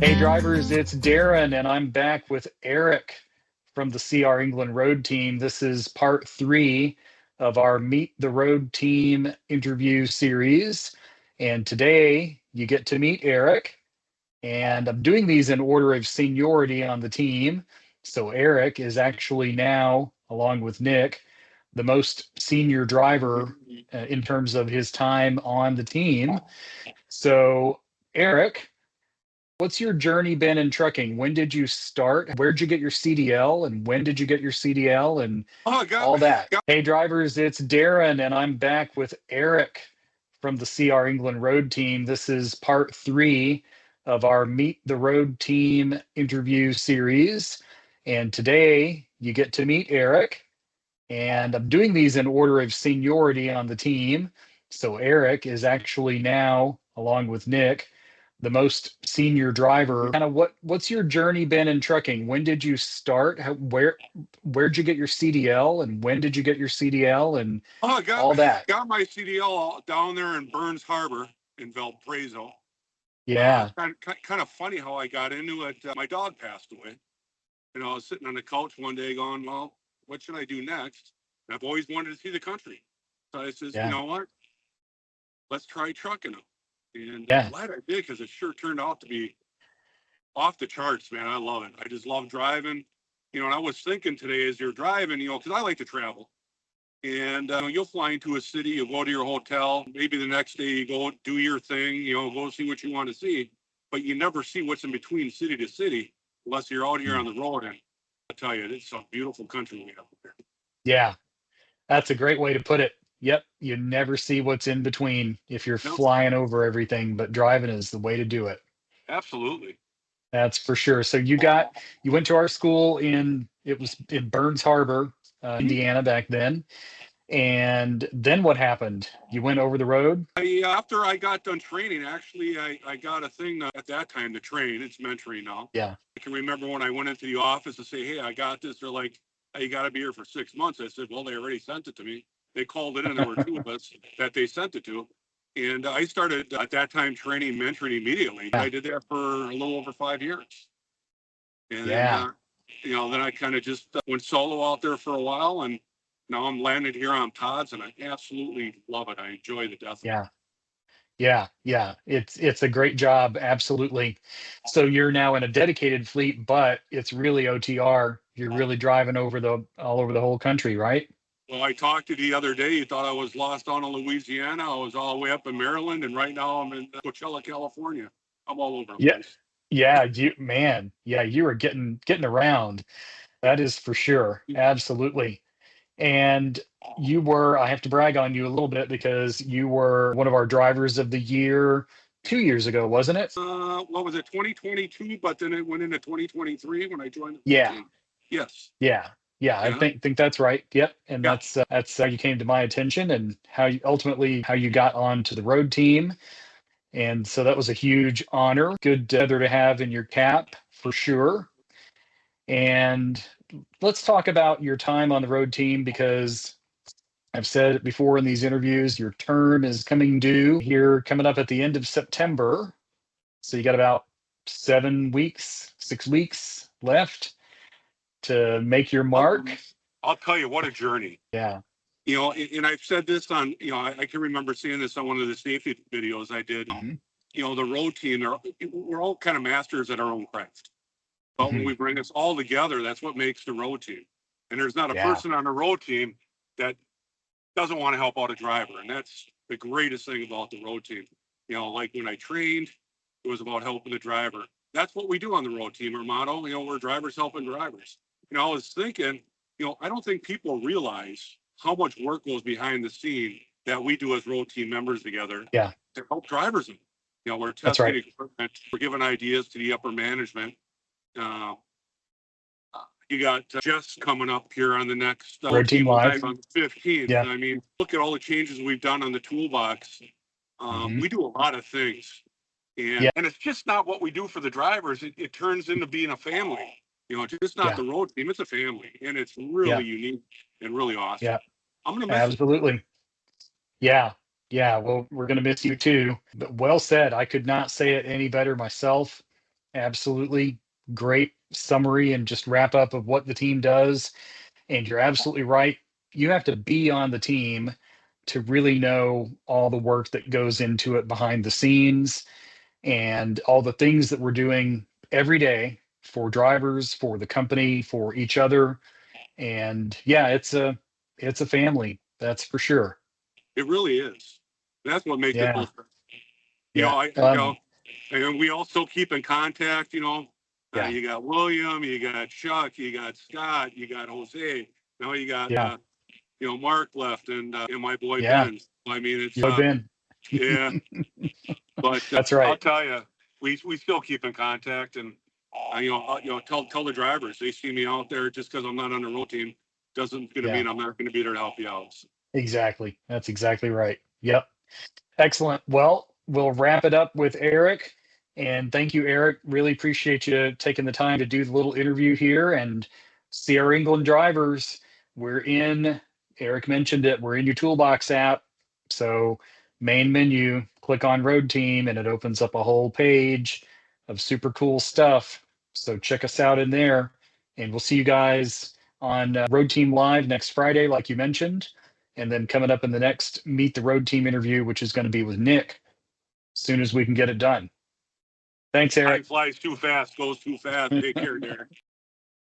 Hey drivers, it's Darren, and I'm back with Eric from the CR England Road Team. This is part three of our Meet the Road Team interview series. And today you get to meet Eric. And I'm doing these in order of seniority on the team. So Eric is actually now, along with Nick, the most senior driver in terms of his time on the team. So, Eric, what's your journey been in trucking? When did you start? Where'd you get your CDL? And when did you get your CDL? And Oh, got all that. Hey, drivers, it's Darren, and I'm back with Eric from the CR England Road Team. This is part three of our Meet the Road Team interview series. And today you get to meet Eric. And I'm doing these in order of seniority on the team. So Eric is actually now, along with Nick, the most senior driver. Kind of what's your journey been in trucking? When did you start? Where'd you get your CDL? And when did you get your CDL? And I all that. got my CDL down there in Burns Harbor in Valparaiso. Yeah. Kind of funny how I got into it. My dog passed away. I was sitting on the couch one day going, well, what should I do next? And I've always wanted to see the country. So I says, Yeah. you know what? Let's try trucking them. And Yeah. I'm glad I did because it sure turned out to be off the charts, man. I love it. I just love driving. And I was thinking today as you're driving, because I like to travel. And you'll fly into a city, you'll go to your hotel, maybe the next day you go do your thing, go see what you want to see, but you never see what's in between city to city unless you're out here on the road. And I tell you, it's a beautiful country we have here. Yeah. That's a great way to put it. Yep. You never see what's in between if you're No, flying over everything, but driving is the way to do it. absolutely. That's for sure. So you went to our school it was in Burns Harbor, Indiana back then. And then what happened? You went over the road? After I got done training, actually, I got a thing at that time to train. It's mentoring now. Yeah. I can remember when I went into the office to say, hey, I got this. They're like, hey, you got to be here for 6 months. I said, well, they already sent it to me. They called it in. There were two of us that they sent it to. And I started at that time training, mentoring immediately. Yeah. I did that for a little over 5 years. And Yeah. then I kind of just went solo out there for a while. And now I'm landed here on Todd's and I absolutely love it. I enjoy the death of it. Yeah. Yeah. Yeah. It's a great job. Absolutely. So you're now in a dedicated fleet, but it's really OTR. You're really driving all over the whole country, right? Well, I talked to you the other day. You thought I was lost on in Louisiana. I was all the way up in Maryland, and right now I'm in Coachella, California. I'm all over the Yeah. place. Yeah, you were getting around. That is for sure. Absolutely. And I have to brag on you a little bit because you were one of our drivers of the year 2 years ago, wasn't it? What was it, 2022? But then it went into 2023 when I joined the Yeah. team. Yes. Yeah. Yeah, I Yeah. think that's right. Yep. And Yeah. that's how you came to my attention and how you got on to the road team. And so that was a huge honor. Good feather to have in your cap for sure. And let's talk about your time on the road team because I've said it before in these interviews, your term is coming due here, coming up at the end of September. So you got about 7 weeks, 6 weeks left to make your mark. I'll tell you, what a journey. Yeah. And I've said this on, I can remember seeing this on one of the safety videos I did. Mhm. The road team, we're all kind of masters at our own craft. But when we bring us all together, that's what makes the road team. And there's not a person on the road team that doesn't want to help out a driver. And that's the greatest thing about the road team. Like when I trained, it was about helping the driver. That's what we do on the road team. Our motto, we're drivers helping drivers. I was thinking, I don't think people realize how much work goes behind the scene that we do as road team members together Yeah. to help drivers. We're That's testing right. equipment, we're giving ideas to the upper management. You got Jess coming up here on the next Road Team Live on the 15th. Yeah. I mean, look at all the changes we've done on the toolbox. We do a lot of things. And it's just not what we do for the drivers. It turns into being a family. It's just not the road team. It's a family. And it's really unique and really awesome. Yeah. I'm going to miss Absolutely. Yeah. Yeah. Well, we're going to miss you too. But well said. I could not say it any better myself. absolutely great summary and just wrap up of what the team does. And you're absolutely right. You have to be on the team to really know all the work that goes into it behind the scenes and all the things that we're doing every day for drivers, for the company, for each other. And yeah, it's a family, that's for sure. It really is. That's what makes it Yeah. different. Yeah. And we also keep in contact, Yeah. you got William, you got Chuck, you got Scott, you got Jose. Now you got, Yeah. Mark left and my boy Yeah. Ben. I mean, it's, Yo, Ben. yeah, but That's I'll right. tell you, we still keep in contact and, tell the drivers, they see me out there just because I'm not on the road team doesn't going to Yeah. mean I'm not going to be there to help you out. Exactly. That's exactly right. Yep. Excellent. Well, we'll wrap it up with Eric. And thank you, Eric. Really appreciate you taking the time to do the little interview here. And CR England drivers, we're in, Eric mentioned it, we're in your Toolbox app. So, main menu, click on Road Team, and it opens up a whole page of super cool stuff. So, check us out in there. And we'll see you guys on Road Team Live next Friday, like you mentioned. And then coming up in the next Meet the Road Team interview, which is going to be with Nick, as soon as we can get it done. Thanks, Time Eric. flies too fast, goes too fast. Take care, Derek.